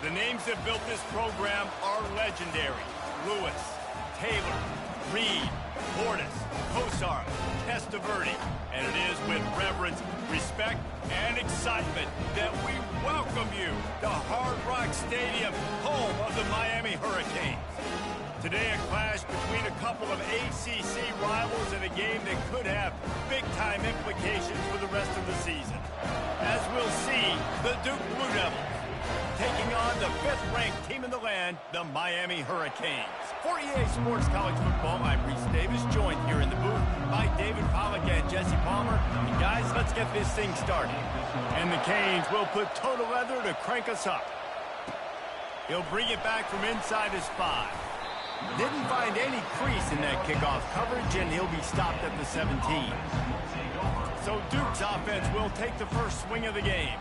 The names that built this program are legendary. Lewis, Taylor, Reed, Portis, Kosar, Testaverde. And it is with reverence, respect, and excitement that we welcome you to Hard Rock Stadium, home of the Miami Hurricanes. Today, a clash between a couple of ACC rivals in a game that could have big-time implications for the rest of the season. As we'll see, the Duke Blue Devils taking on the 5th-ranked team in the land, the Miami Hurricanes. For EA Sports College Football, I'm Reese Davis, joined here in the booth by David Pollack and Jesse Palmer. And guys, let's get this thing started. And the Canes will put total leather to crank us up. He'll bring it back from inside his 5. Didn't find any crease in that kickoff coverage, and he'll be stopped at the 17. So Duke's offense will take the first swing of the game.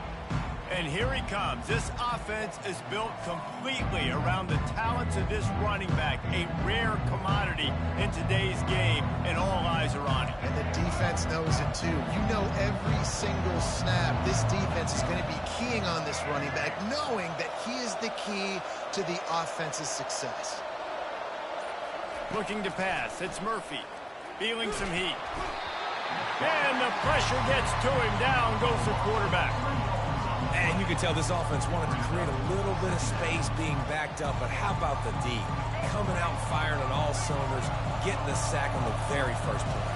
And here he comes. This offense is built completely around the talents of this running back, a rare commodity in today's game, and all eyes are on him. And the defense knows it too. You know every single snap, this defense is going to be keying on this running back, knowing that he is the key to the offense's success. Looking to pass, it's Murphy, feeling some heat. And the pressure gets to him, down goes the quarterback. And you can tell this offense wanted to create a little bit of space being backed up, but how about the D? Coming out firing on all cylinders, getting the sack on the very first play.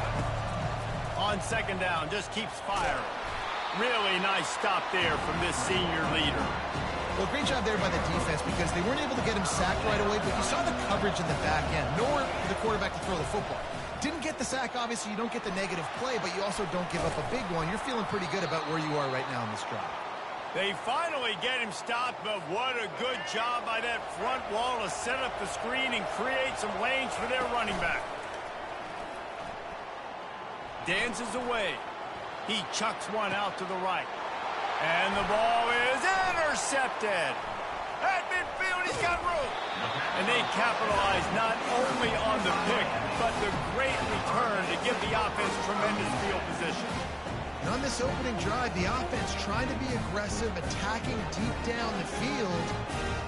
On second down, just keeps firing. Really nice stop there from this senior leader. Well, great job there by the defense because they weren't able to get him sacked right away, but you saw the coverage in the back end. Nowhere for the quarterback to throw the football. Didn't get the sack, obviously. You don't get the negative play, but you also don't give up a big one. You're feeling pretty good about where you are right now in this drive. They finally get him stopped, but what a good job by that front wall to set up the screen and create some lanes for their running back. Dances away. He chucks one out to the right. And the ball is intercepted. At midfield, he's got room. And they capitalize not only on the pick, but the great return to give the offense tremendous field position. And on this opening drive, the offense trying to be aggressive, attacking deep down the field,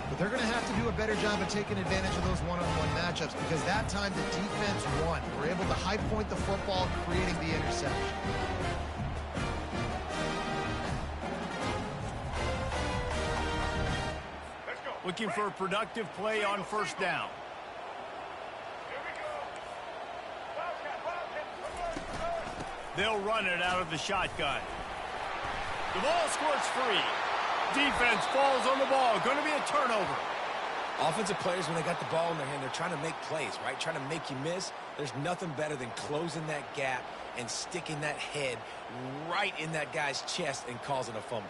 but they're going to have to do a better job of taking advantage of those one-on-one matchups because that time the defense won. We're able to high point the football, creating the interception. Looking for a productive play on first down. They'll run it out of the shotgun. The ball squirts free. Defense falls on the ball. Going to be a turnover. Offensive players, when they got the ball in their hand, they're trying to make plays, right? Trying to make you miss. There's nothing better than closing that gap and sticking that head right in that guy's chest and causing a fumble.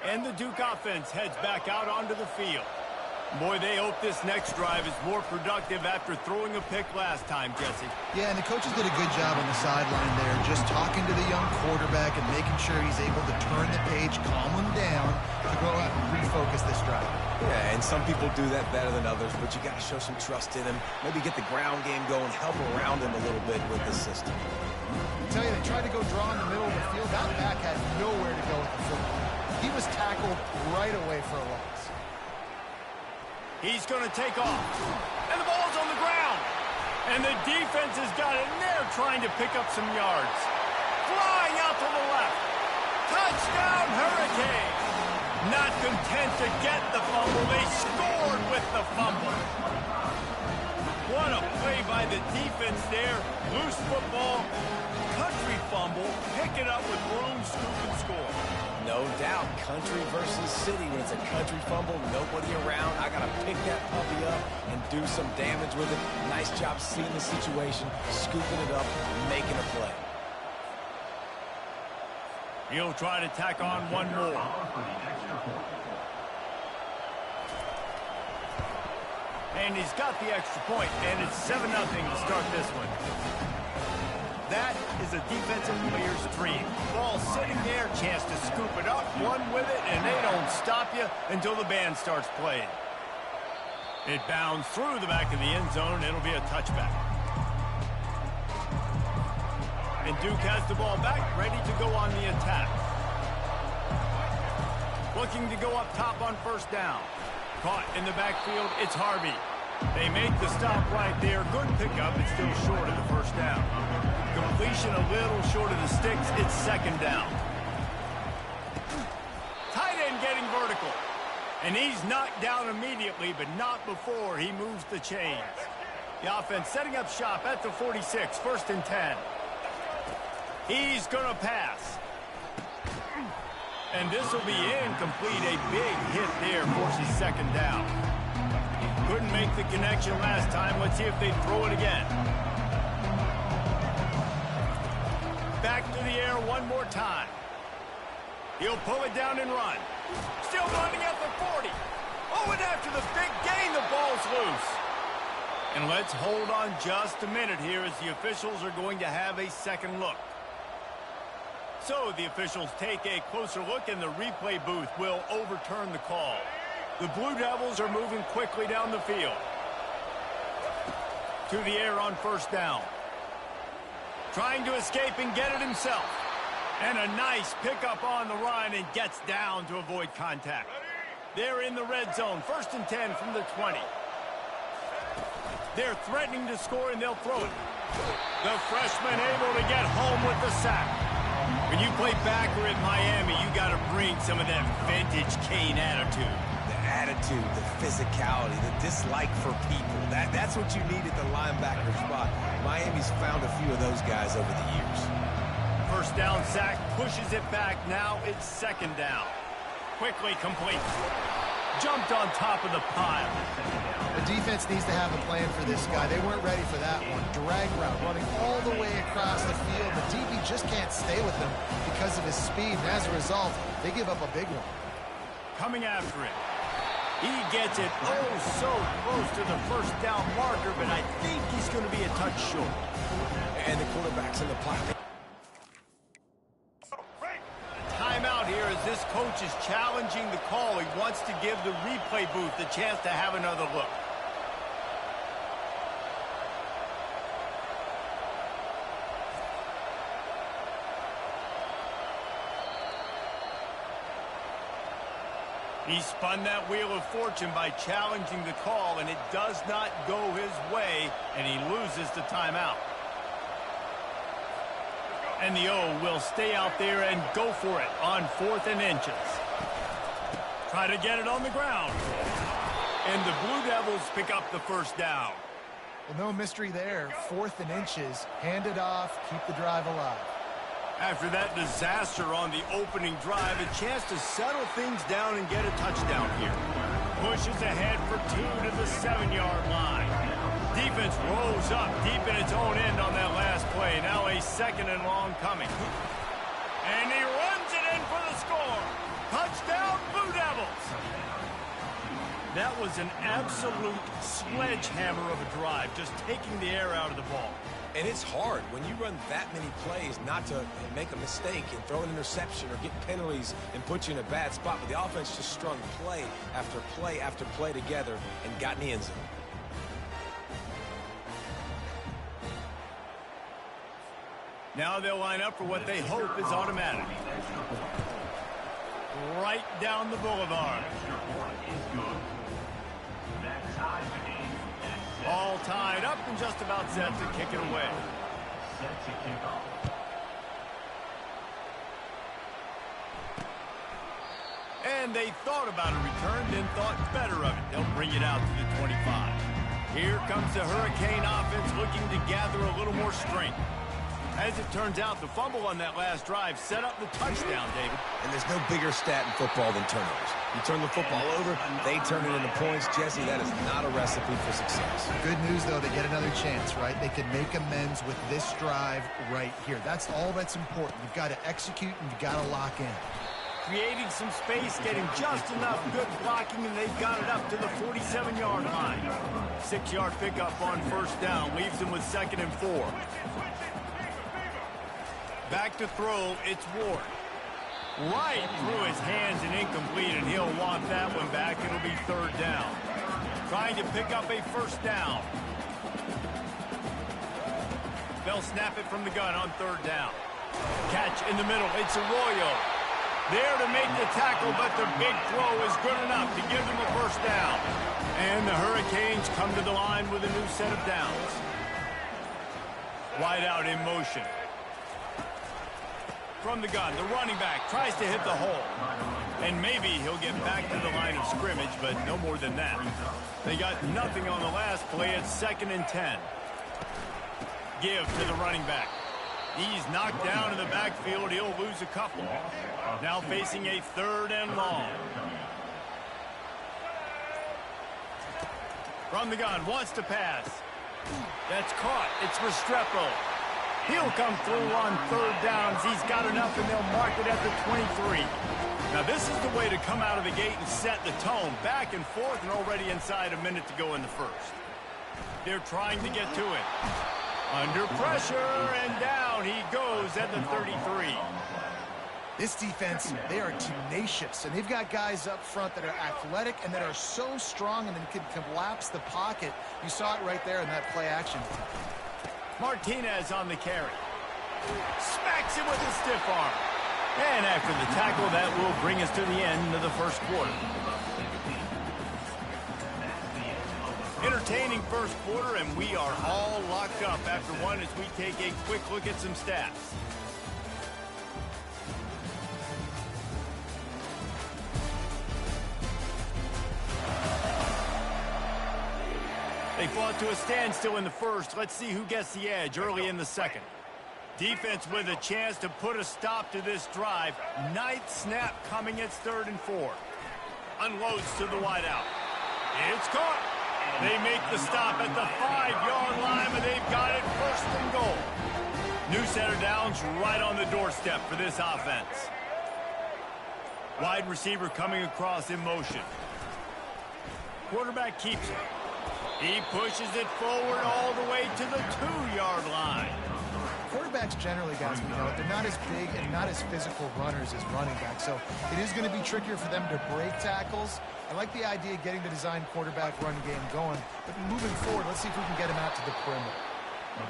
And the Duke offense heads back out onto the field. Boy, they hope this next drive is more productive after throwing a pick last time, Jesse. Yeah, and the coaches did a good job on the sideline there, just talking to the young quarterback and making sure he's able to turn the page, calm him down, to go out and refocus this drive. Yeah, and some people do that better than others, but you got to show some trust in him. Maybe get the ground game going, help around him a little bit with the system. I tell you, they tried to go draw in the middle of the field. That back had nowhere to go with the football. He was tackled right away for a loss. He's going to take off. And the ball's on the ground. And the defense has got it, and they're trying to pick up some yards. Flying out to the left. Touchdown, Hurricanes. Not content to get the fumble, they scored with the fumble. What a play by the defense there. Loose football, country fumble, pick it up with room, scoop, and score. No doubt, country versus city. When it's a country fumble, nobody around. I got to pick that puppy up and do some damage with it. Nice job seeing the situation, scooping it up, making a play. He'll try to tack on one more. And he's got the extra point, and it's 7-0 to start this one. That is a defensive player's dream. Ball sitting there, chance to scoop it up, run with it, and they don't stop you until the band starts playing. It bounds through the back of the end zone. It'll be a touchback. And Duke has the ball back, ready to go on the attack. Looking to go up top on first down. Caught in the backfield, it's Harvey. They make the stop right there. Good pickup, it's still short of the first down. Completion a little short of the sticks, it's second down. Tight end getting vertical. And he's knocked down immediately, but not before he moves the chains. The offense setting up shop at the 46, 1st and 10. He's going to pass. And this will be incomplete. A big hit there forces second down. Couldn't make the connection last time. Let's see if they throw it again. Back to the air one more time. He'll pull it down and run. Still running at the 40. Oh, and after the big gain, the ball's loose. And let's hold on just a minute here as the officials are going to have a second look. So the officials take a closer look, and the replay booth will overturn the call. The Blue Devils are moving quickly down the field. To the air on first down. Trying to escape and get it himself. And a nice pickup on the run, and gets down to avoid contact. They're in the red zone, 1st and 10 from the 20. They're threatening to score, and they'll throw it. The freshman able to get home with the sack. When you play backer at Miami, you got to bring some of that vintage Kane attitude. The attitude, the physicality, the dislike for people. That's what you need at the linebacker spot. Miami's found a few of those guys over the years. First down sack, pushes it back. Now it's second down. Quickly complete. Jumped on top of the pile. The defense needs to have a plan for this guy. They weren't ready for that one. Drag route, running all the way across the field. The DB just can't stay with him because of his speed. And as a result, they give up a big one. Coming after it. He gets it oh so close to the first down marker, but I think he's going to be a touch short. And the quarterback's in the pocket. Timeout here as this coach is challenging the call. He wants to give the replay booth the chance to have another look. He spun that wheel of fortune by challenging the call, and it does not go his way, and he loses the timeout. And the O will stay out there and go for it on 4th and inches. Try to get it on the ground. And the Blue Devils pick up the first down. Well, no mystery there. 4th and inches. Hand it off. Keep the drive alive. After that disaster on the opening drive, a chance to settle things down and get a touchdown here. Pushes ahead for 2 to the 7-yard line. Defense rolls up deep in its own end on that last play. Now a 2nd and long coming. And he runs it in for the score. Touchdown, Blue Devils. That was an absolute sledgehammer of a drive, just taking the air out of the ball. And it's hard when you run that many plays not to make a mistake and throw an interception or get penalties and put you in a bad spot. But the offense just strung play after play after play together and got in the end zone. Now they'll line up for what they hope is automatic. Right down the boulevard. All tied up and just about set to kick it away. And they thought about a return, then thought better of it. They'll bring it out to the 25. Here comes the Hurricane offense looking to gather a little more strength. As it turns out, the fumble on that last drive set up the touchdown, David. And there's no bigger stat in football than turnovers. You turn the football over, they turn it into points. Jesse, that is not a recipe for success. Good news, though, they get another chance, right? They can make amends with this drive right here. That's all that's important. You've got to execute and you've got to lock in. Creating some space, getting just enough good blocking, and they've got it up to the 47-yard line. 6-yard pickup on first down, leaves them with 2nd and 4. Back to throw, it's Ward. Right through his hands and incomplete, and he'll want that one back. It'll be 3rd down. trying to pick up a first down. They'll snap it from the gun on third down. Catch in the middle. It's Arroyo. There to make the tackle, but the big throw is good enough to give them a first down. And the Hurricanes come to the line with a new set of downs. Wide out in motion. From the gun, the running back tries to hit the hole. And maybe he'll get back to the line of scrimmage, but no more than that. They got nothing on the last play. It's 2nd and 10. Give to the running back. He's knocked down in the backfield. He'll lose a couple. Now facing a 3rd and long. From the gun, wants to pass. That's caught. It's Restrepo. He'll come through on 3rd downs. He's got enough, and they'll mark it at the 23. Now, this is the way to come out of the gate and set the tone. Back and forth, and already inside a minute to go in the first. They're trying to get to it. Under pressure, and down he goes at the 33. This defense, they are tenacious, and they've got guys up front that are athletic and that are so strong and then can collapse the pocket. You saw it right there in that play action. Martinez on the carry. Smacks him with a stiff arm. And after the tackle, that will bring us to the end of the first quarter. Entertaining first quarter, and we are all locked up after one as we take a quick look at some stats. They fought to a standstill in the first. Let's see who gets the edge early in the second. Defense with a chance to put a stop to this drive. 9th snap coming. It's 3rd and 4. Unloads to the wideout. It's caught. They make the stop at the 5-yard line, but they've got it 1st and goal. New set of downs right on the doorstep for this offense. Wide receiver coming across in motion. Quarterback keeps it. He pushes it forward all the way to the 2-yard line. Quarterbacks generally, guys, we know, they're not as big and not as physical runners as running backs, so it is going to be trickier for them to break tackles. I like the idea of getting the design quarterback run game going, but moving forward, let's see if we can get him out to the perimeter.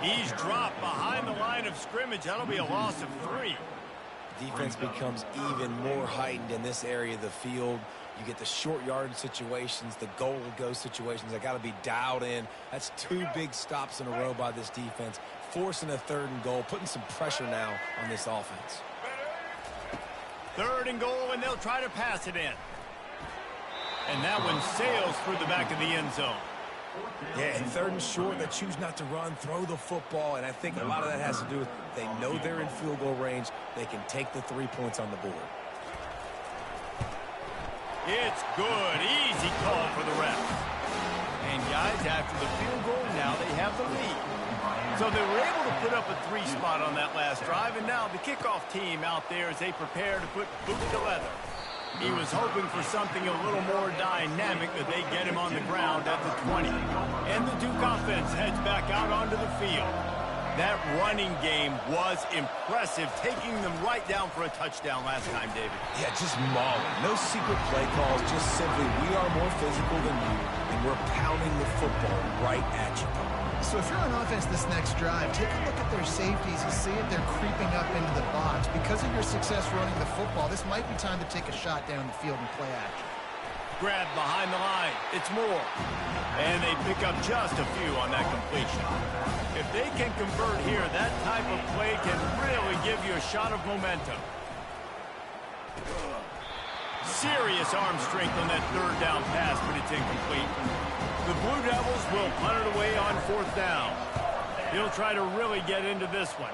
He's dropped behind the line of scrimmage. That'll be a loss of 3. Defense becomes even more heightened in this area of the field. You get the short yard situations, the goal-to-go situations. They got to be dialed in. That's 2 big stops in a row by this defense, forcing a 3rd and goal, putting some pressure now on this offense. 3rd and goal, and they'll try to pass it in. And that one sails through the back of the end zone. Yeah, and 3rd and short, they choose not to run, throw the football, and I think a lot of that has to do with they know they're in field goal range. They can take the 3 points on the board. It's good. Easy call for the refs. And guys, after the field goal, now they have the lead. So they were able to put up a 3 spot on that last drive, and now the kickoff team out there as they prepare to put boot to leather. He was hoping for something a little more dynamic, that they get him on the ground at the 20. And the Duke offense heads back out onto the field. That running game was impressive, taking them right down for a touchdown last time, David. Yeah, just mauling. No secret play calls, just simply we are more physical than you, and we're pounding the football right at you. So if you're on offense this next drive, take a look at their safeties and see if they're creeping up into the box. Because of your success running the football, this might be time to take a shot down the field and play action. Grab behind the line. It's Moore. And they pick up just a few on that completion. If they can convert here, that type of play can really give you a shot of momentum. Serious arm strength on that 3rd down pass, but it's incomplete. The Blue Devils will punt it away on 4th down. He'll try to really get into this one.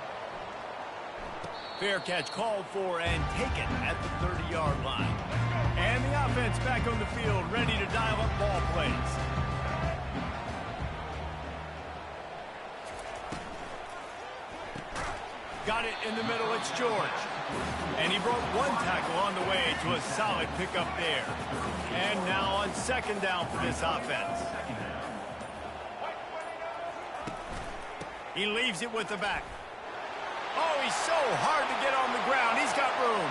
Fair catch called for and taken at the 30-yard line. And the offense back on the field, ready to dial up ball plays. Got it in the middle, it's George. And he broke 1 tackle on the way to a solid pickup there. And now on 2nd down for this offense. He leaves it with the back. Oh, he's so hard to get on the ground. He's got room.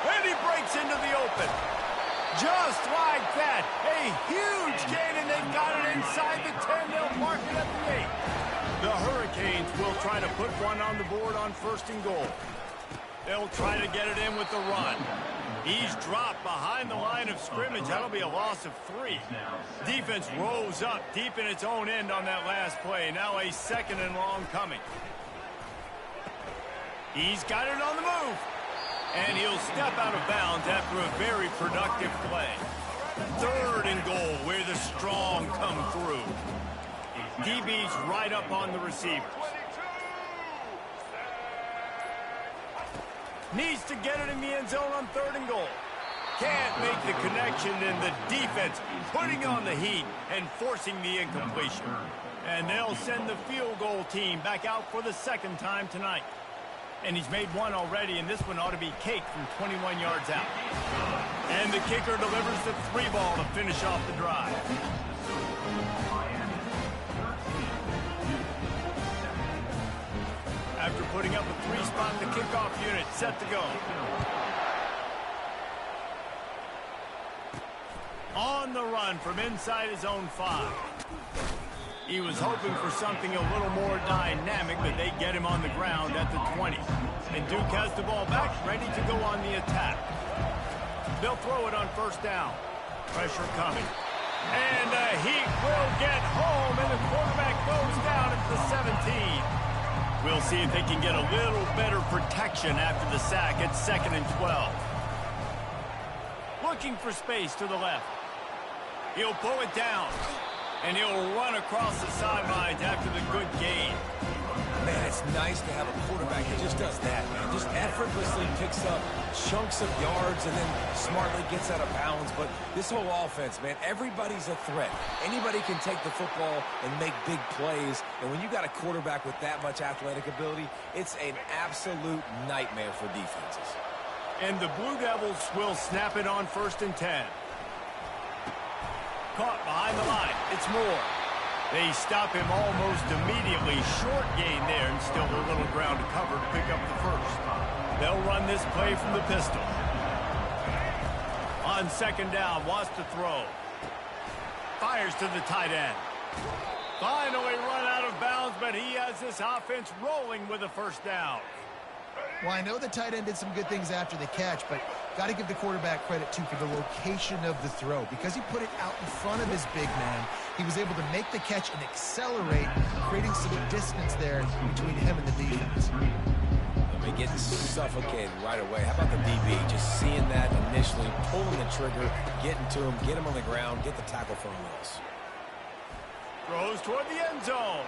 And he breaks into the open. Just like that, a huge gain, and they got it inside the 10. They'll mark it at the 8. The Hurricanes will try to put one on the board on 1st and goal. They'll try to get it in with the run. He's dropped behind the line of scrimmage. That'll be a loss of 3. Defense rose up deep in its own end on that last play. Now a 2nd and long coming. He's got it on the move. And he'll step out of bounds after a very productive play. 3rd and goal where the strong come through. DB's right up on the receivers. Needs to get it in the end zone on 3rd and goal. Can't make the connection, and the defense putting on the heat and forcing the incompletion. And they'll send the field goal team back out for the 2nd time tonight. And he's made one already, and this one ought to be cake from 21 yards out. And the kicker delivers the 3 ball to finish off the drive. After putting up a 3-spot, the kickoff unit set to go. On the run from inside his own 5. He was hoping for something a little more dynamic, but they get him on the ground at the 20. And Duke has the ball back, ready to go on the attack. They'll throw it on 1st down. Pressure coming. And the Heat will get home, and the quarterback goes down at the 17. We'll see if they can get a little better protection after the sack at 2nd and 12. Looking for space to the left. He'll pull it down. And he'll run across the sidelines after the good gain. Man, it's nice to have a quarterback that just does that, man. Just effortlessly picks up chunks of yards and then smartly gets out of bounds. But this whole offense, man, everybody's a threat. Anybody can take the football and make big plays. And when you got a quarterback with that much athletic ability, it's an absolute nightmare for defenses. And the Blue Devils will snap it on 1st and 10. Caught behind the line. It's Moore. They stop him almost immediately. Short gain there, and still a little ground to cover to pick up the 1st. They'll run this play from the pistol. On 2nd down, wants to throw. Fires to the tight end. Finally run out of bounds, but he has this offense rolling with a 1st down. Well, I know the tight end did some good things after the catch, but got to give the quarterback credit, too, for the location of the throw. Because he put it out in front of his big man, he was able to make the catch and accelerate, creating some distance there between him and the defense. They get suffocated right away. How about the DB? Just seeing that initially, pulling the trigger, getting to him, get him on the ground, get the tackle for a loss. Throws toward the end zone.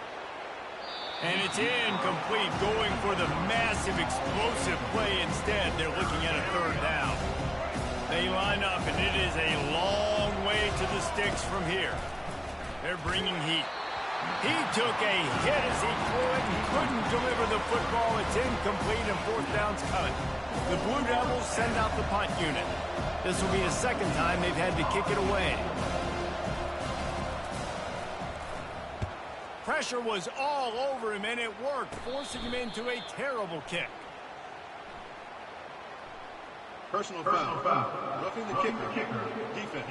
And it's incomplete, going for the massive, explosive play instead. They're looking at a 3rd down. They line up, and it is a long way to the sticks from here. They're bringing heat. He took a hit as he threw it and couldn't deliver the football. It's incomplete, and 4th down's coming. The Blue Devils send out the punt unit. This will be the 2nd time they've had to kick it away. Pressure was all over him, and it worked, forcing him into a terrible kick. Personal foul. Roughing the kicker. Defense.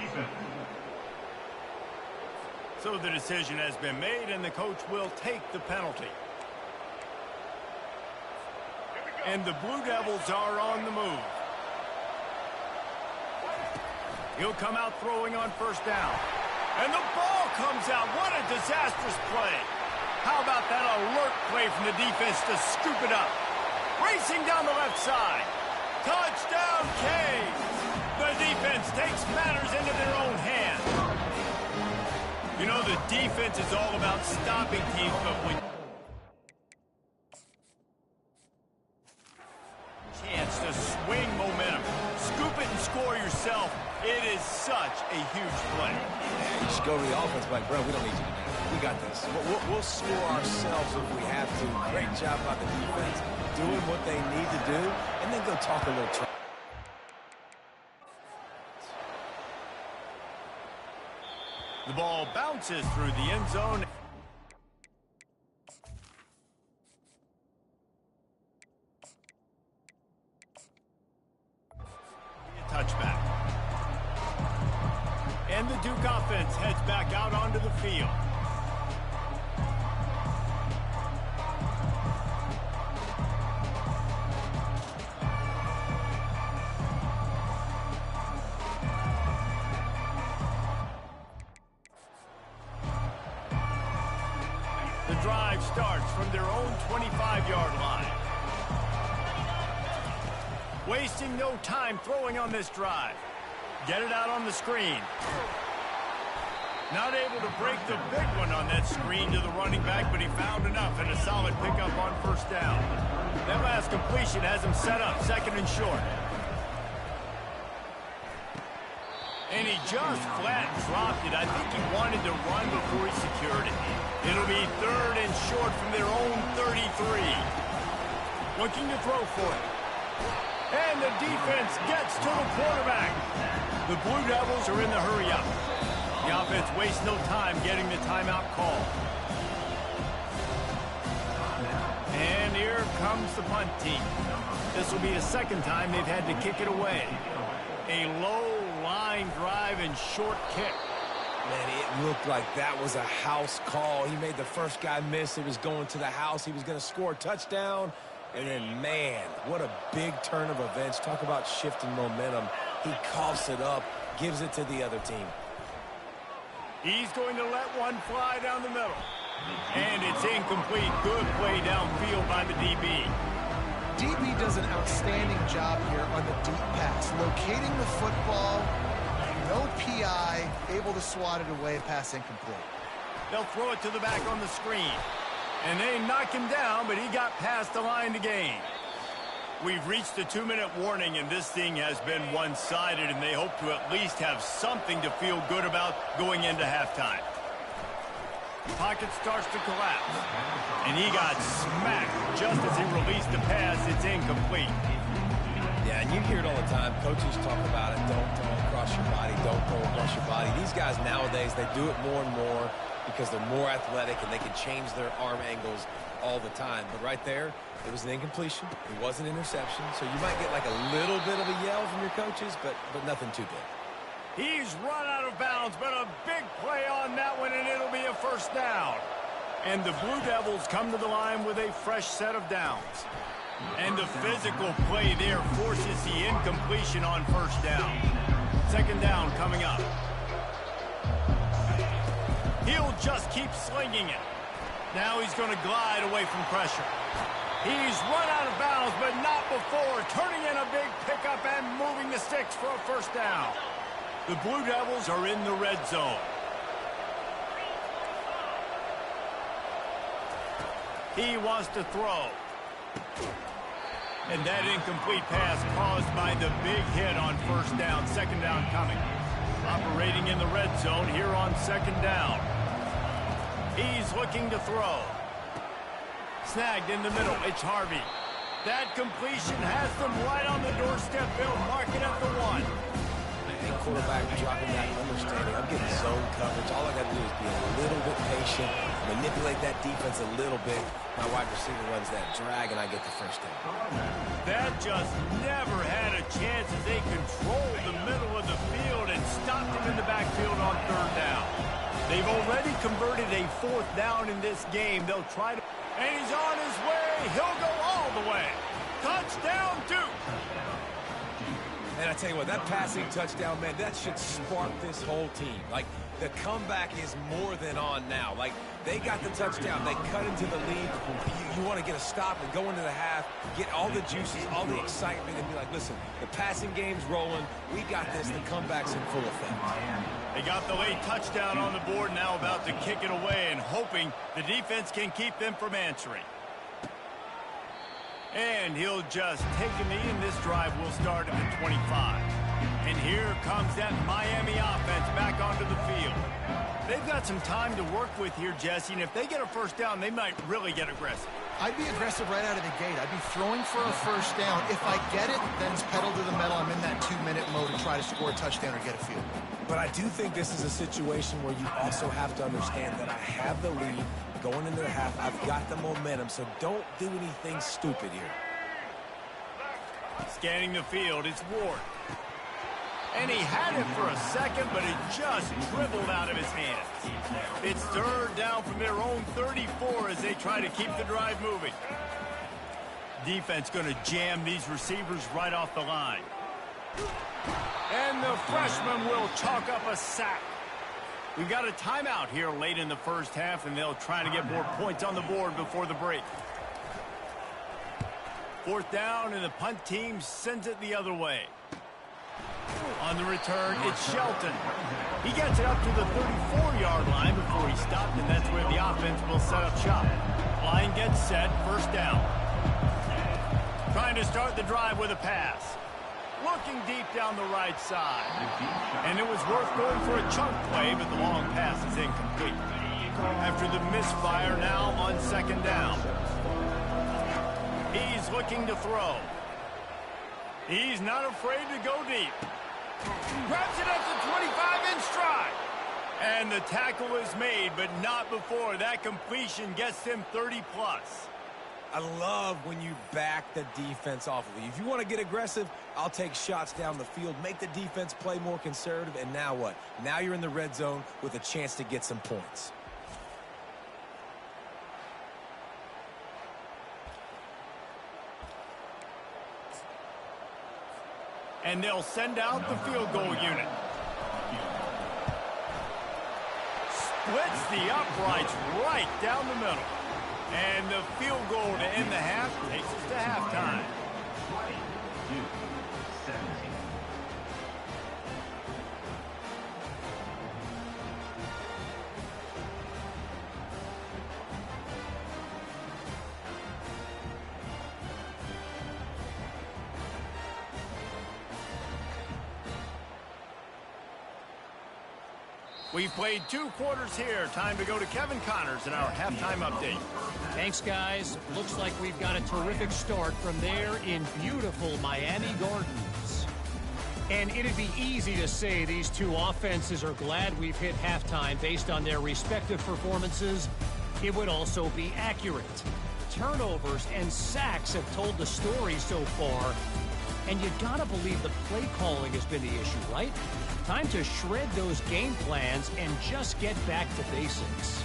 So the decision has been made, and the coach will take the penalty. And the Blue Devils are on the move. He'll come out throwing on 1st down. And the ball comes out. What a disastrous play. How about that alert play from the defense to scoop it up? Racing down the left side. Touchdown, Canes. The defense takes matters into their own hands. You know, the defense is all about stopping teams, but when chance to swing momentum, scoop it and score yourself, it is such a huge play. You just go to the offense, like, bro, we don't need you to do that. We got this. We'll score ourselves if we have to. Great job by the defense, doing what they need to do, and then go talk a little trash. The ball bounces through the end zone. Touchback. And the Duke offense offense heads back out onto the field. The drive starts from their own 25-yard line. Wasting no time throwing on this drive. Get it out on the screen. Not able to break the big one on that screen to the running back, but he found enough and a solid pickup on first down. That last completion has him set up second and short. And he just flat dropped it. I think he wanted to run before he secured it. It'll be third and short from their own 33. Looking to throw for it. And the defense gets to the quarterback. The Blue Devils are in the hurry-up. The offense wastes no time getting the timeout call. And here comes the punt team. This will be the second time they've had to kick it away. A low line drive and short kick. Man, it looked like that was a house call. He made the first guy miss. It was going to the house. He was going to score a touchdown. And then, man, what a big turn of events. Talk about shifting momentum. He coughs it up, gives it to the other team. He's going to let one fly down the middle. And it's incomplete. Good play downfield by the DB. DB does an outstanding job here on the deep pass. Locating the football, no PI, able to swat it away, pass incomplete. They'll throw it to the back on the screen. And they knock him down, but he got past the line to gain. We've reached the 2-minute warning, and this thing has been one-sided, and they hope to at least have something to feel good about going into halftime. Pocket starts to collapse, and he got smacked just as he released the pass. It's incomplete. Yeah, and you hear it all the time. Coaches talk about it. Don't throw across your body. Don't throw across your body. These guys nowadays, they do it more and more because they're more athletic and they can change their arm angles all the time. But right there, it was an incompletion. It was an interception. So you might get like a little bit of a yell from your coaches, but nothing too big. He's run out of bounds, but a big play on that one, and it'll be a first down. And the Blue Devils come to the line with a fresh set of downs. And the physical play there forces the incompletion on first down. Second down coming up. He'll just keep slinging it. Now he's going to glide away from pressure. He's run out of bounds, but not before turning in a big pickup and moving the sticks for a first down. The Blue Devils are in the red zone. He wants to throw. And that incomplete pass caused by the big hit on first down. Second down coming. Operating in the red zone here on second down. He's looking to throw. Snagged in the middle. It's Harvey. That completion has them right on the doorstep. They'll mark it at the 1. And quarterback dropping that understanding. I'm getting zone coverage. All I got to do is be a little bit patient, manipulate that defense a little bit. My wide receiver runs that drag, and I get the first down. That just never had a chance as they controlled the middle of the field and stopped him in the backfield on third down. They've already converted a fourth down in this game. They'll try to... And he's on his way. He'll go all the way. Touchdown, Duke. And I tell you what, that passing touchdown, man, that should spark this whole team. Like, the comeback is more than on now. Like, they got the touchdown. They cut into the lead. You want to get a stop and go into the half, get all the juices, all the excitement, and be like, listen, the passing game's rolling. We got this. The comeback's in full effect. They got the late touchdown on the board, now about to kick it away and hoping the defense can keep them from answering. And he'll just take a knee, and this drive will start at the 25. And here comes that Miami offense back onto the field. They've got some time to work with here, Jesse, and if they get a first down, they might really get aggressive. I'd be aggressive right out of the gate. I'd be throwing for a first down. If I get it, then it's pedal to the metal. I'm in that 2-minute mode and try to score a touchdown or get a field goal. But I do think this is a situation where you also have to understand that I have the lead going into the half. I've got the momentum, so don't do anything stupid here. Scanning the field, it's Ward. And he had it for a second, but it just dribbled out of his hands. It's third down from their own 34 as they try to keep the drive moving. Defense going to jam these receivers right off the line. And the freshman will chalk up a sack. We've got a timeout here late in the first half, and they'll try to get more points on the board before the break. Fourth down, and the punt team sends it the other way. On the return, it's Shelton. He gets it up to the 34-yard line before he stopped, and that's where the offense will set up shop. Line gets set, first down. Trying to start the drive with a pass. Looking deep down the right side. And it was worth going for a chunk play, but the long pass is incomplete. After the misfire, now on second down. He's looking to throw. He's not afraid to go deep. Grabs it at the 25-inch stride. And the tackle is made, but not before that completion gets them 30-plus. I love when you back the defense off of you. If you want to get aggressive, I'll take shots down the field, make the defense play more conservative, and now what? Now you're in the red zone with a chance to get some points. And they'll send out the field goal unit. Splits the uprights right down the middle. And the field goal to end the half takes us to halftime. We've played 2 quarters here. Time to go to Kevin Connors in our halftime update. Thanks, guys. Looks like we've got a terrific start from there in beautiful Miami Gardens. And it'd be easy to say these two offenses are glad we've hit halftime based on their respective performances. It would also be accurate. Turnovers and sacks have told the story so far. And you gotta believe the play calling has been the issue, right? Time to shred those game plans and just get back to basics.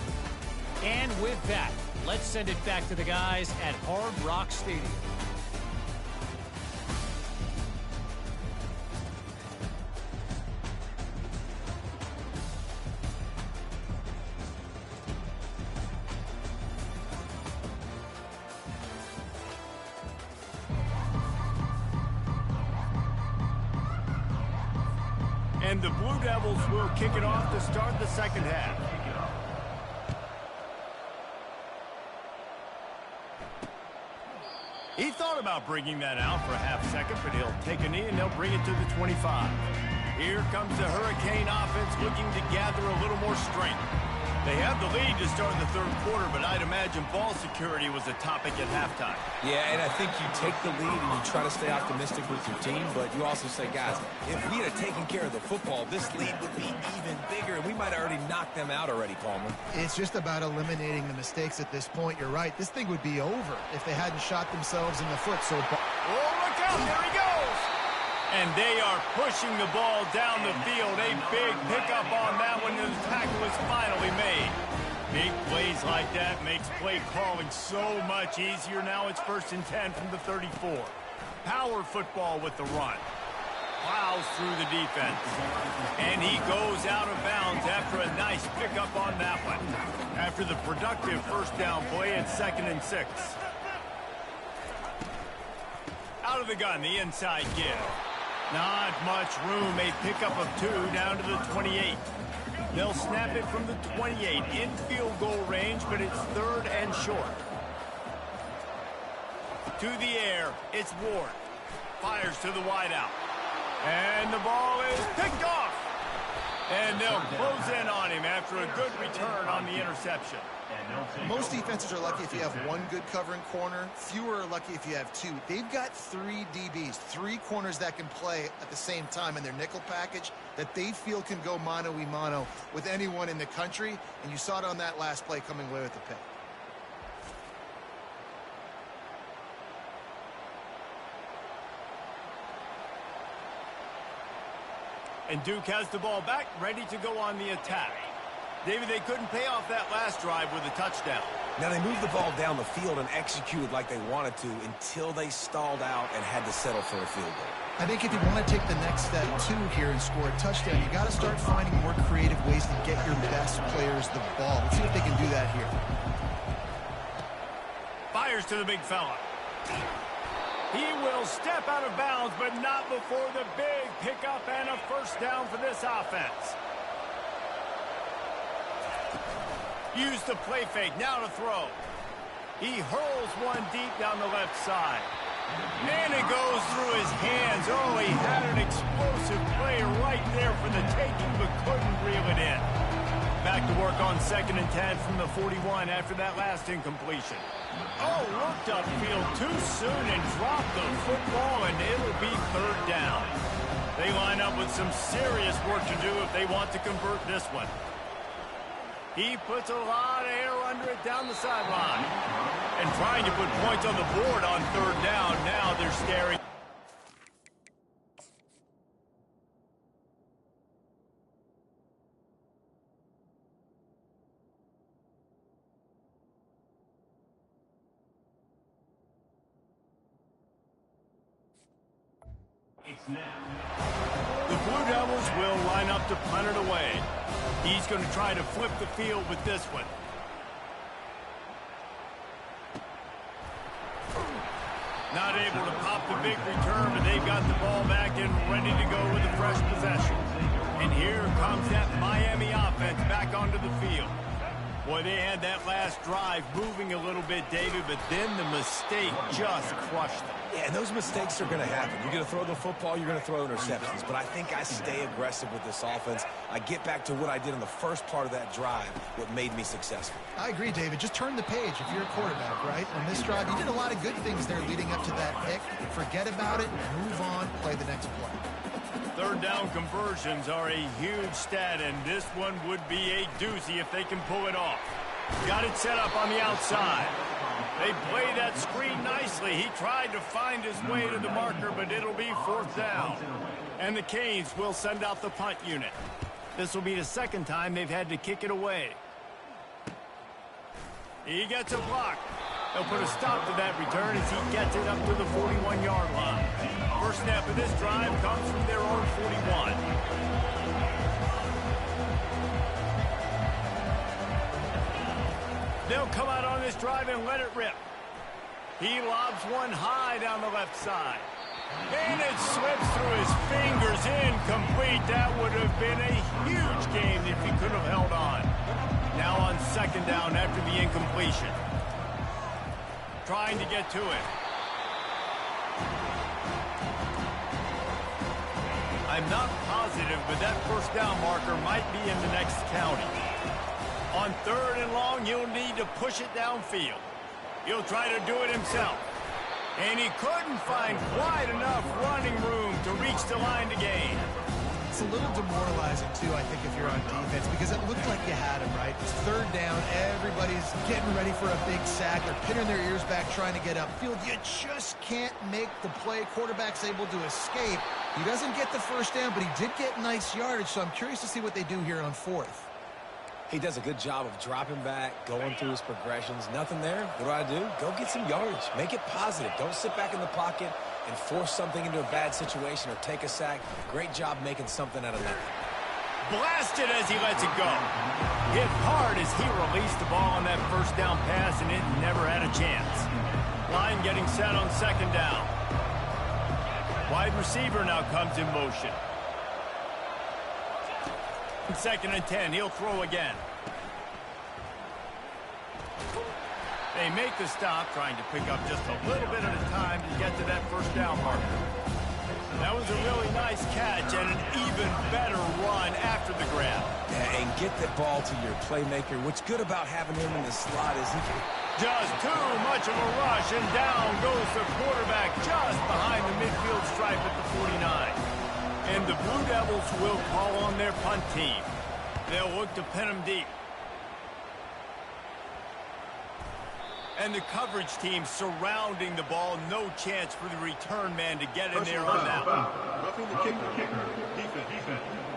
And with that, let's send it back to the guys at Hard Rock Stadium. And the Blue Devils will kick it off to start the second half. He thought about bringing that out for a half second, but he'll take a knee and they'll bring it to the 25. Here comes the Hurricane offense looking to gather a little more strength. They have the lead to start the third quarter, but I'd imagine ball security was a topic at halftime. Yeah, and I think you take the lead and you try to stay optimistic with your team, but you also say, guys, if we had taken care of the football, this lead would be even bigger, and we might have already knocked them out already, Palmer. It's just about eliminating the mistakes at this point. You're right. This thing would be over if they hadn't shot themselves in the foot so far. Oh, look out. There he goes. And they are pushing the ball down the field. A big pickup on that one, and the tackle is finally made. Big plays like that makes play calling so much easier. Now it's 1st and 10 from the 34. Power football with the run. Plows through the defense. And he goes out of bounds after a nice pickup on that one. After the productive first down play, it's 2nd and 6. Out of the gun, the inside give. Not much room. A pickup of 2 down to the 28. They'll snap it from the 28 in field goal range, but it's 3rd and short. To the air, it's Ward. Fires to the wideout. And the ball is picked off. And they'll close in on him after a good return on the interception. Most defenses are lucky if you have one good covering corner. Fewer are lucky if you have 2. They've got 3 DBs, 3 corners that can play at the same time in their nickel package that they feel can go mano-a-mano with anyone in the country. And you saw it on that last play coming away with the pick. And Duke has the ball back, ready to go on the attack. David, they couldn't pay off that last drive with a touchdown. Now, they moved the ball down the field and executed like they wanted to until they stalled out and had to settle for a field goal. I think if you want to take the next step, too, here and score a touchdown, you got to start finding more creative ways to get your best players the ball. Let's see if they can do that here. Fires to the big fella. He will step out of bounds, but not before the big pickup and a first down for this offense. Use the play fake, now to throw. He hurls one deep down the left side. And it goes through his hands. Oh, he had an explosive play right there for the taking, but couldn't reel it in. Back to work on 2nd and 10 from the 41 after that last incompletion. Oh, looked upfield too soon and dropped the football, and it'll be 3rd down. They line up with some serious work to do if they want to convert this one. He puts a lot of air under it down the sideline. And trying to put points on the board on 3rd down. Now they're staring. The Blue Devils will line up to punt it away. He's going to try to flip the field with this one. Not able to pop the big return, but they've got the ball back and ready to go with a fresh possession. And here comes that Miami offense back onto the field. Boy, they had that last drive moving a little bit, David, but then the mistake just crushed them. Yeah, and those mistakes are going to happen. You're going to throw the football, you're going to throw interceptions. But I think I stay aggressive with this offense. I get back to what I did in the first part of that drive, what made me successful. I agree, David. Just turn the page if you're a quarterback, right? On this drive, you did a lot of good things there leading up to that pick. Forget about it, move on, play the next play. 3rd down conversions are a huge stat, and this one would be a doozy if they can pull it off. Got it set up on the outside. They play that screen nicely. He tried to find his way to the marker, but it'll be 4th down. And the Canes will send out the punt unit. This will be the 2nd time they've had to kick it away. He gets a block. They'll put a stop to that return as he gets it up to the 41-yard line. First snap of this drive comes from their own 41. They'll come out on this drive and let it rip. He lobs one high down the left side. And it slips through his fingers, incomplete. That would have been a huge gain if he could have held on. Now on 2nd down after the incompletion. Trying to get to it. I'm not positive, but that first down marker might be in the next county. On 3rd and long, he'll need to push it downfield. He'll try to do it himself. And he couldn't find quite enough running room to reach the line to gain. It's a little demoralizing, too, I think, if you're on defense, because it looked like you had him, right? It's 3rd down. Everybody's getting ready for a big sack. They're pinning their ears back trying to get upfield. You just can't make the play. Quarterback's able to escape. He doesn't get the first down, but he did get nice yardage, so I'm curious to see what they do here on 4th. He does a good job of dropping back, going through his progressions. Nothing there. What do? Go get some yardage. Make it positive. Don't sit back in the pocket and force something into a bad situation or take a sack. Great job making something out of nothing. Blasted as he lets it go. Hit hard as he released the ball on that first down pass, and it never had a chance. Line getting set on 2nd down. Wide receiver now comes in motion. 2nd and 10. He'll throw again. They make the stop, trying to pick up just a little bit at a time to get to that first down marker. That was a really nice catch and an even better run after the grab. Yeah, and get the ball to your playmaker. What's good about having him in the slot is he can... Just too much of a rush, and down goes the quarterback just behind the midfield stripe at the 49. And the Blue Devils will call on their punt team. They'll look to pin him deep. And the coverage team surrounding the ball. No chance for the return man to get in there on that one. Roughing the kicker. Defense.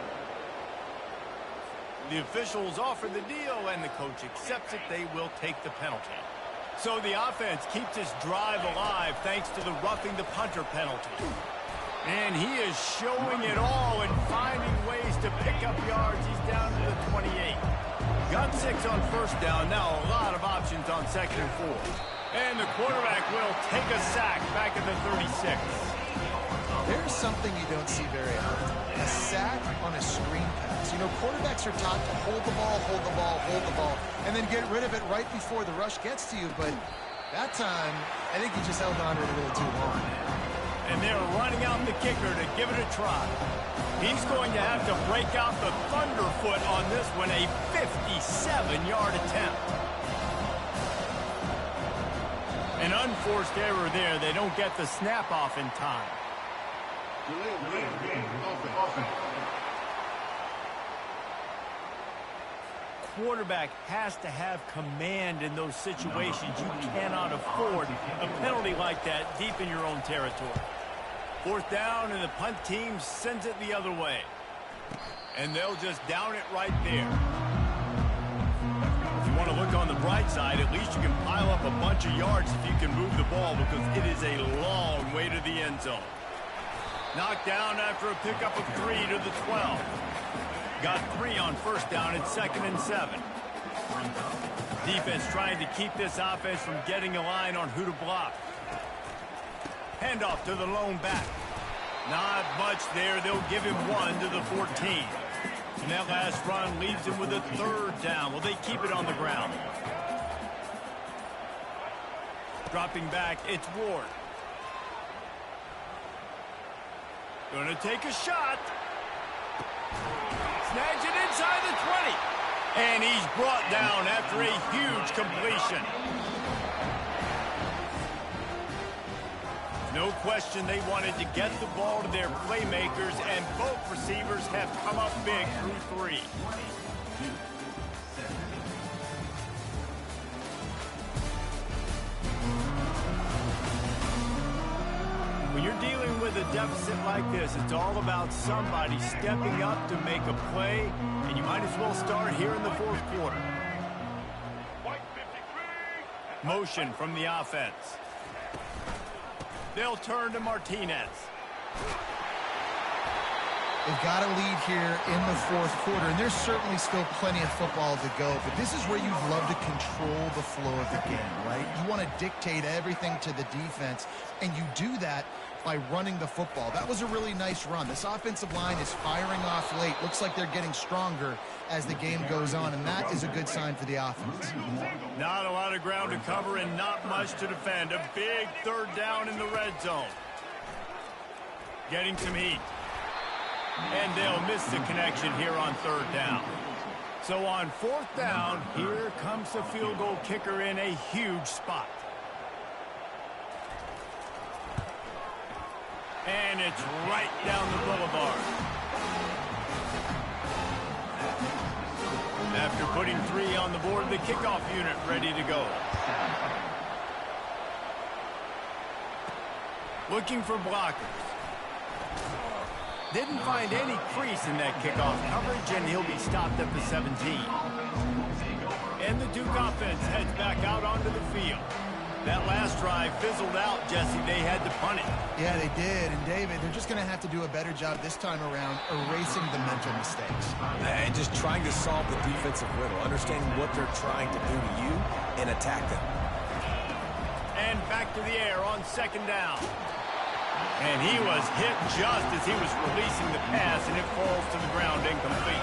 The officials offer the deal, and the coach accepts it. They will take the penalty. So the offense keeps this drive alive thanks to the roughing the punter penalty. And he is showing it all and finding ways to pick up yards. He's down to the 28. Got 6 on first down. Now a lot of options on 2nd and 4. And the quarterback will take a sack back at the 36. There's something you don't see very often. A sack on a screen pass. You know, quarterbacks are taught to hold the ball, hold the ball, hold the ball, and then get rid of it right before the rush gets to you. But that time, I think he just held on to it a little too long. And they're running out the kicker to give it a try. He's going to have to break out the thunderfoot on this one, a 57-yard attempt. An unforced error there. They don't get the snap off in time. Quarterback has to have command in those situations. You cannot afford a penalty like that deep in your own territory. 4th down, and the punt team sends it the other way. And they'll just down it right there. If you want to look on the bright side, at least you can pile up a bunch of yards if you can move the ball, because it is a long way to the end zone. Knocked down after a pickup of 3 to the 12. Got 3 on first down at 2nd and 7. Defense trying to keep this offense from getting a line on who to block. Handoff to the lone back. Not much there. They'll give him 1 to the 14. And that last run leaves him with a 3rd down. Will they keep it on the ground? Dropping back, it's Ward. Going to take a shot. Snags it inside the 20. And he's brought down after a huge completion. No question they wanted to get the ball to their playmakers, and both receivers have come up big through 3. When you're dealing with a deficit like this, it's all about somebody stepping up to make a play, and you might as well start here in the 4th quarter. Motion from the offense. They'll turn to Martinez. They've got a lead here in the 4th quarter, and there's certainly still plenty of football to go, but this is where you'd love to control the flow of the game, right? You want to dictate everything to the defense, and you do that by running the football. That was a really nice run. This offensive line is firing off late. Looks like they're getting stronger as the game goes on, and that is a good sign for the offense. Not a lot of ground to cover and not much to defend. A big 3rd down in the red zone. Getting some heat. And they'll miss the connection here on 3rd down. So on 4th down, here comes the field goal kicker in a huge spot. And it's right down the boulevard. After putting 3 on the board, the kickoff unit ready to go. Looking for blockers. Didn't find any crease in that kickoff coverage, and he'll be stopped at the 17. And the Duke offense heads back out onto the field. That last drive fizzled out, Jesse. They had to punt it. Yeah, they did. And, David, they're just going to have to do a better job this time around erasing the mental mistakes. And just trying to solve the defensive riddle, understanding what they're trying to do to you and attack them. And back to the air on 2nd down. And he was hit just as he was releasing the pass, and it falls to the ground incomplete.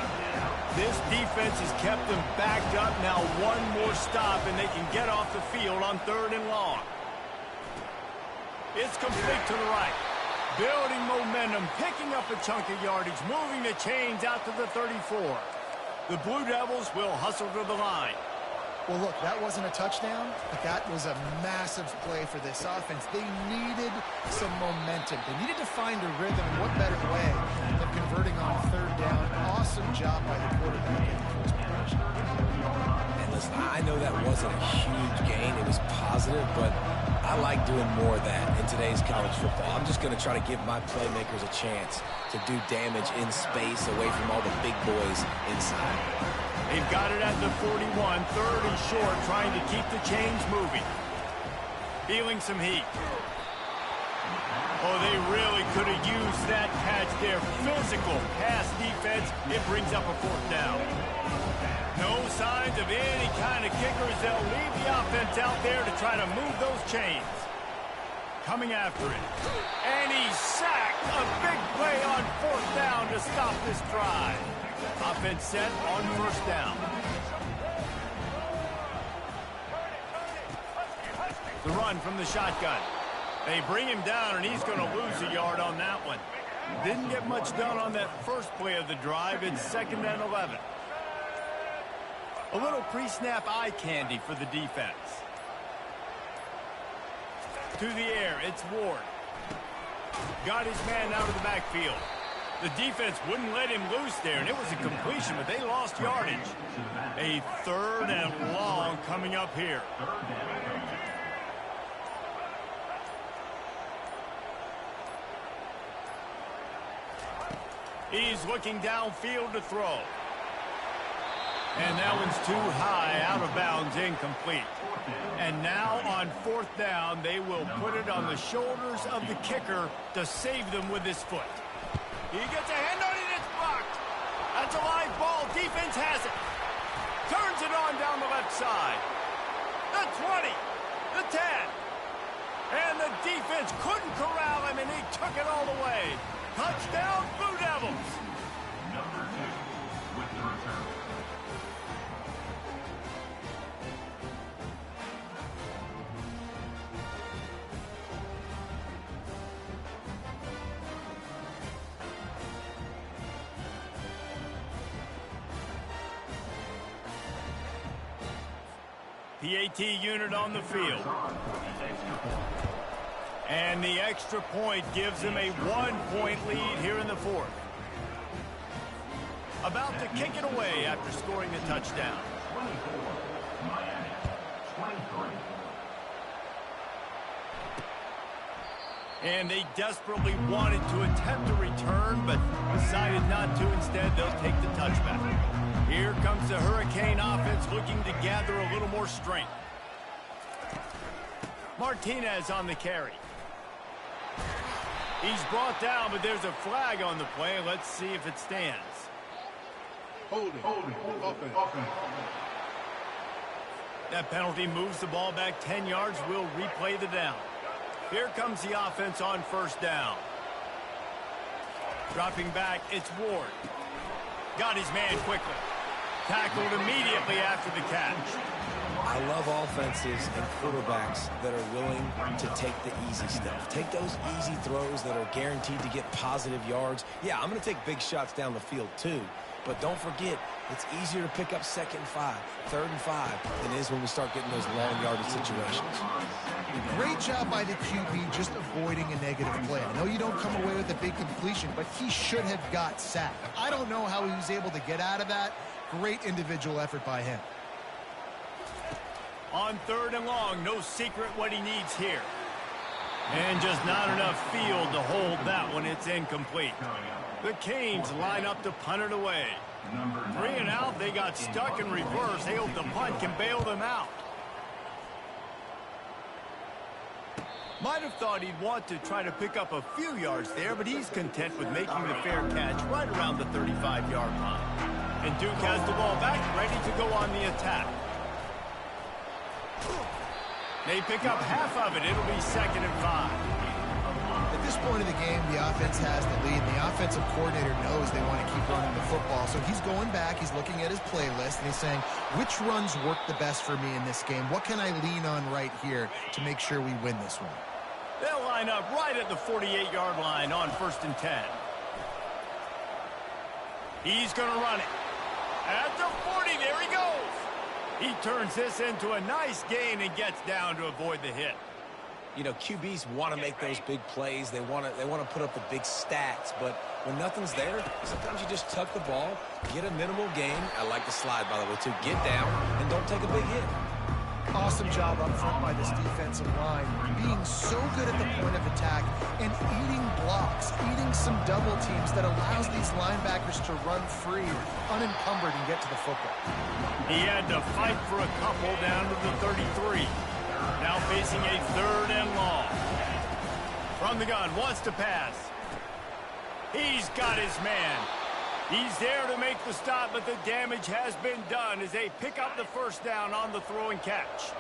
This defense has kept them backed up. Now 1 more stop, and they can get off the field on 3rd and long. It's complete to the right. Building momentum, picking up a chunk of yardage, moving the chains out to the 34. The Blue Devils will hustle to the line. Well, look, that wasn't a touchdown, but that was a massive play for this offense. They needed some momentum. They needed to find a rhythm, and what better way than converting on 3rd down. Awesome job by the quarterback in the first position. And listen, I know that wasn't a huge gain. It was positive, but I like doing more of that in today's college football. I'm just going to try to give my playmakers a chance to do damage in space away from all the big boys inside. They've got it at the 41, third and short, trying to keep the chains moving. Feeling some heat. Oh, they really could have used that catch there. Physical pass defense. It brings up a fourth down. No signs of any kind of kickers. They'll leave the offense out there to try to move those chains. Coming after it. And he's sacked. A big play on fourth down to stop this drive. Offense set on first down. The run from the shotgun. They bring him down, and he's going to lose a yard on that one. Didn't get much done on that first play of the drive. It's 2nd and 11. A little pre-snap eye candy for the defense. To the air, it's Ward. Got his man out of the backfield. The defense wouldn't let him loose there, and it was a completion, but they lost yardage. A 3rd and long coming up here. He's looking downfield to throw. And that one's too high, out of bounds, incomplete. And now on fourth down, they will put it on the shoulders of the kicker to save them with his foot. He gets a hand on it, it's blocked. That's a live ball, defense has it. Turns it on down the left side. The 20, the 10. And the defense couldn't corral him, and he took it all the way. Touchdown, Blue Devils. Number 2 with the return. PAT unit on the field. And the extra point gives them a 1-point lead here in the fourth. About to kick it away after scoring a touchdown. 24, Miami, 23. And they desperately wanted to attempt a return, but decided not to. Instead, they'll take the touchback. Here comes the Hurricane offense looking to gather a little more strength. Martinez on the carry. He's brought down, but there's a flag on the play. Let's see if it stands. Holding. Offense. That penalty moves the ball back 10 yards. We'll replay the down. Here comes the offense on first down. Dropping back, it's Ward. Got his man quickly. Tackled immediately after the catch. I love offenses and quarterbacks that are willing to take the easy stuff. Take those easy throws that are guaranteed to get positive yards. Yeah, I'm going to take big shots down the field too. But don't forget, it's easier to pick up 2nd and 5, 3rd and 5 than it is when we start getting those long yardage situations. Great job by the QB just avoiding a negative play. I know you don't come away with a big completion, but he should have got sacked. I don't know how he was able to get out of that. Great individual effort by him. On 3rd and long, no secret what he needs here. And just not enough field to hold that one. It's incomplete. The Canes line up to punt it away. 3 and out, they got stuck in reverse. They hope the punt can bail them out. Might have thought he'd want to try to pick up a few yards there, but he's content with making the fair catch right around the 35-yard line. And Duke has the ball back, ready to go on the attack. They pick up half of it. It'll be 2nd and 5. At this point of the game, the offense has the lead. The offensive coordinator knows they want to keep running the football. So he's going back. He's looking at his playlist, and he's saying, which runs work the best for me in this game? What can I lean on right here to make sure we win this one? They'll line up right at the 48-yard line on 1st and 10. He's going to run it. At the 40, there he goes. He turns this into a nice gain and gets down to avoid the hit. You know, QBs want to make those big plays. They want to put up the big stats. But when nothing's there, sometimes you just tuck the ball, get a minimal gain. I like the slide, by the way, too. Get down and don't take a big hit. Awesome job up front by this defensive line, being so good at the point of attack and eating blocks, eating some double teams that allows these linebackers to run free, unencumbered, and get to the football. He had to fight for a couple down to the 33. Now facing a 3rd and long. From the gun, wants to pass. He's got his man. He's there to make the stop, but the damage has been done as they pick up the first down on the throw and catch.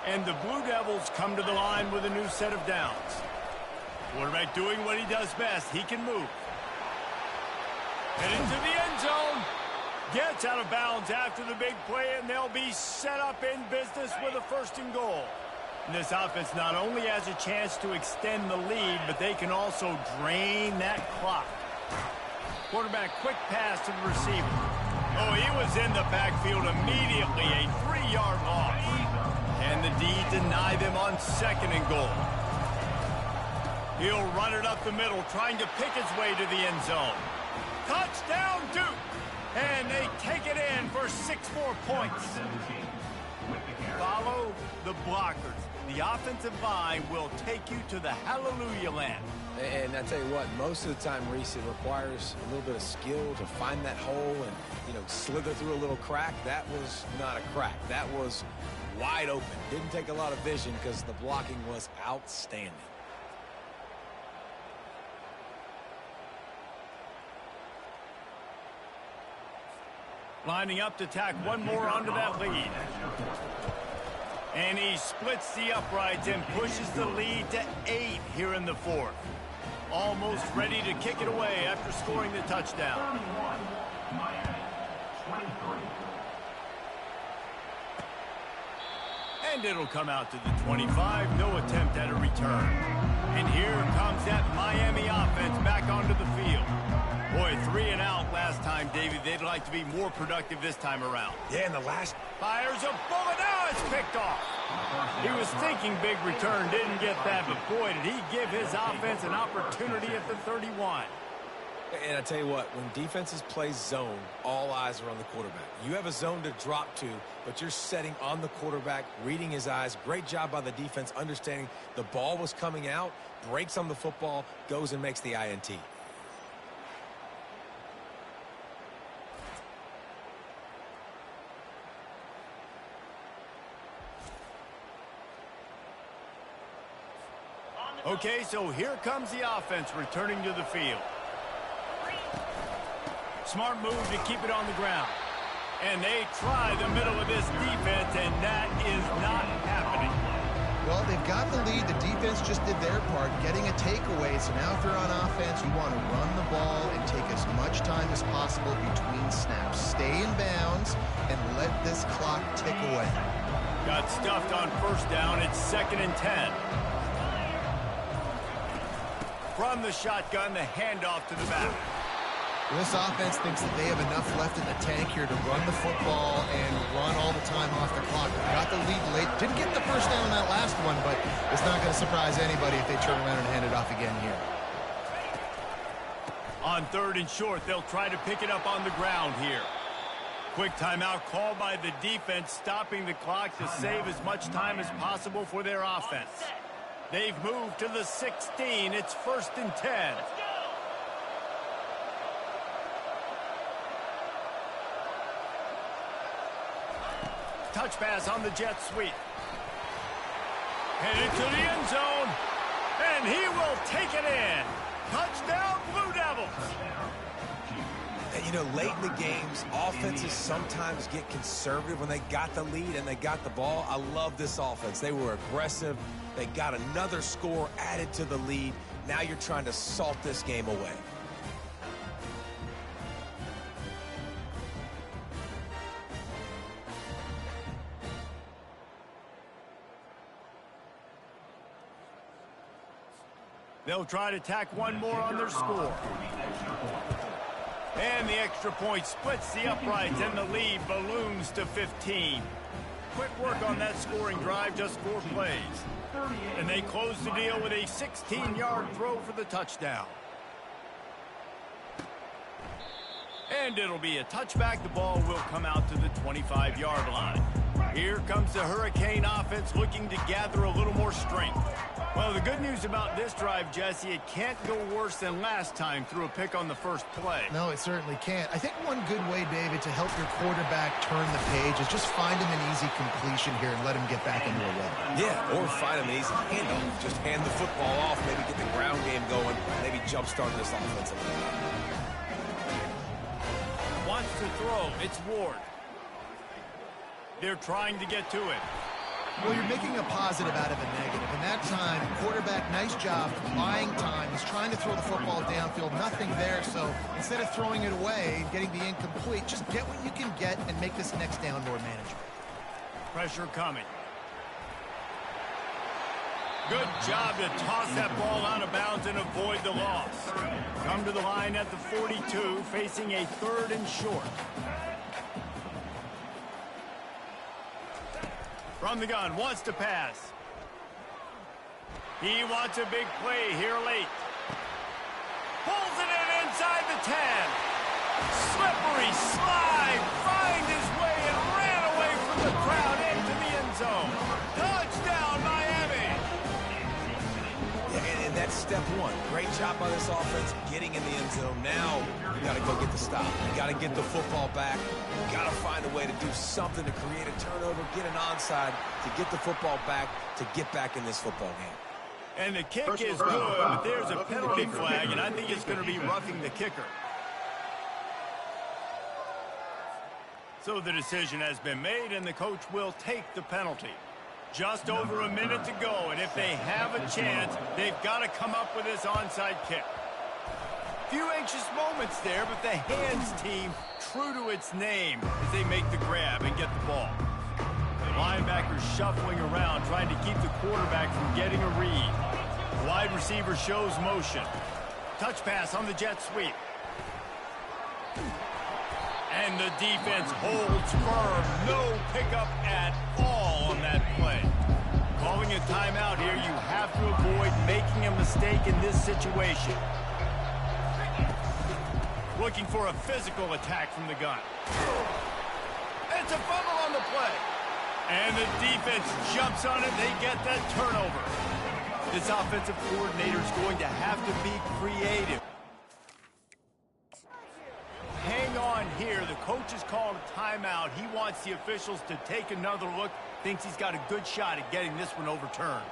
And the Blue Devils come to the line with a new set of downs. Quarterback doing what he does best. He can move. And into the end zone. Gets out of bounds after the big play, and they'll be set up in business with a 1st and goal. And this offense not only has a chance to extend the lead, but they can also drain that clock. Quarterback, quick pass to the receiver. Oh, he was in the backfield immediately. A 3-yard loss. Can the D deny them on 2nd and goal? He'll run it up the middle, trying to pick his way to the end zone. Touchdown, Duke! And they take it in for 6 more points. Follow the blockers. The offensive line will take you to the hallelujah land. And I tell you what, most of the time, Reese, it requires a little bit of skill to find that hole and, slither through a little crack. That was not a crack. That was wide open. Didn't take a lot of vision because the blocking was outstanding. Lining up to tack one more onto that lead. And he splits the uprights and pushes the lead to 8 here in the 4th. Almost ready to kick it away after scoring the touchdown. 31, Miami, 23. And it'll come out to the 25. No attempt at a return. And here comes that Miami offense back onto the field. Boy, 3 and out last time, David. They'd like to be more productive this time around. Yeah, and the last... Fires a bullet. Now it's picked off. He was thinking big return, didn't get that, but boy, did he give his offense an opportunity at the 31. And I tell you what, when defenses play zone, all eyes are on the quarterback. You have a zone to drop to, but you're setting on the quarterback, reading his eyes. Great job by the defense, understanding the ball was coming out, breaks on the football, goes and makes the INT. Okay, so here comes the offense returning to the field. Smart move to keep it on the ground. And they try the middle of this defense, and that is not happening. Well, they've got the lead. The defense just did their part, getting a takeaway. So now if you're on offense, you want to run the ball and take as much time as possible between snaps. Stay in bounds and let this clock tick away. Got stuffed on 1st down. It's 2nd and 10. From the shotgun, the handoff to the back. This offense thinks that they have enough left in the tank here to run the football and run all the time off the clock. They got the lead late. Didn't get the first down on that last one, but it's not going to surprise anybody if they turn around and hand it off again here. On 3rd and short, they'll try to pick it up on the ground here. Quick timeout called by the defense, stopping the clock to save as much time as possible for their offense. They've moved to the 16. It's 1st and 10. Touch pass on the jet sweep. And into the end zone. And he will take it in. Touchdown, Blue Devils. And, late in the games, offenses sometimes get conservative when they got the lead and they got the ball. I love this offense. They were aggressive. They got another score added to the lead. Now you're trying to salt this game away. They'll try to tack one more on their score. And the extra point splits the uprights, and the lead balloons to 15. Quick work on that scoring drive, just 4 plays. And they close the deal with a 16-yard throw for the touchdown. And it'll be a touchback. The ball will come out to the 25-yard line. Here comes the Hurricane offense looking to gather a little more strength. Well, the good news about this drive, Jesse, it can't go worse than last time through a pick on the first play. No, it certainly can't. I think one good way, David, to help your quarterback turn the page is just find him an easy completion here and let him get back into a rhythm. Yeah, or find him an easy handoff. Just hand the football off, maybe get the ground game going, maybe jumpstart this offense a little bit. Wants to throw. It's Ward. They're trying to get to it. Well, you're making a positive out of a negative. And that time, quarterback, nice job, buying time. He's trying to throw the football downfield. Nothing there, so instead of throwing it away and getting the incomplete, just get what you can get and make this next down more manageable. Pressure coming. Good job to toss that ball out of bounds and avoid the loss. Come to the line at the 42, facing a 3rd and short. From the gun, wants to pass. He wants a big play here late. Pulls it in inside the 10. Slippery slide, find his way and ran away from the crowd into the end zone. Touchdown, Miami! Yeah, and that's step one. Great job by this offense getting in the end zone. Now you got to go get the stop. You got to get the football back. You got to find a way to do something to create a turnover, get an onside, to get the football back, to get back in this football game. And the kick is good, but there's a penalty flag, and I think it's going to be roughing the kicker. So the decision has been made, and the coach will take the penalty. Just over a minute to go, and if they have a chance, they've got to come up with this onside kick. Few anxious moments there, but the hands team true to its name as they make the grab and get the ball. The linebackers shuffling around, trying to keep the quarterback from getting a read. The wide receiver shows motion. Touch pass on the jet sweep. And the defense holds firm. No pickup at all on that play. Calling a timeout here, you have to avoid making a mistake in this situation. Looking for a physical attack from the gun. It's a fumble on the play. And the defense jumps on it. They get that turnover. This offensive coordinator is going to have to be creative. Hang on here. The coach has called a timeout. He wants the officials to take another look. Thinks he's got a good shot at getting this one overturned.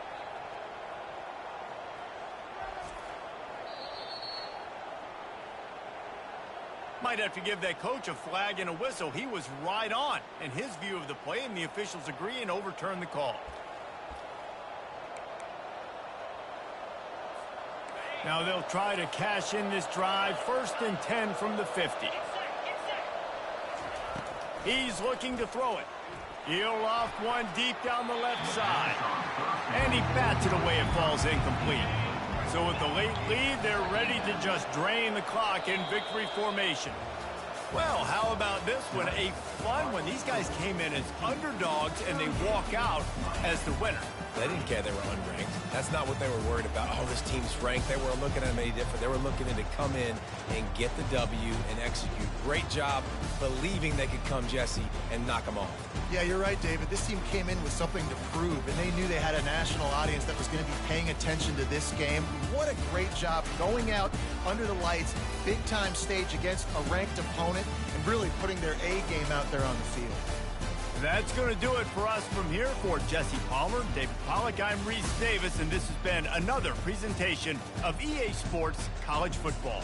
Might have to give that coach a flag and a whistle. He was right on in his view of the play, and the officials agree and overturn the call. Now they'll try to cash in this drive. 1st and 10 from the 50. He's looking to throw it. He'll loft one deep down the left side. And he bats it away. It falls incomplete. So with the late lead, they're ready to just drain the clock in victory formation. Well, how about this one? A fun one. These guys came in as underdogs, and they walk out as the winner. They didn't care they were unranked. That's not what they were worried about. Oh, this team's ranked. They weren't looking at them any different. They were looking to come in and get the W and execute. Great job believing they could come, Jesse, and knock them off. Yeah, you're right, David. This team came in with something to prove, and they knew they had a national audience that was going to be paying attention to this game. What a great job going out under the lights, big-time stage against a ranked opponent, and really putting their A game out there on the field. That's going to do it for us from here. For Jesse Palmer, David Pollack, I'm Reese Davis, and this has been another presentation of EA Sports College Football.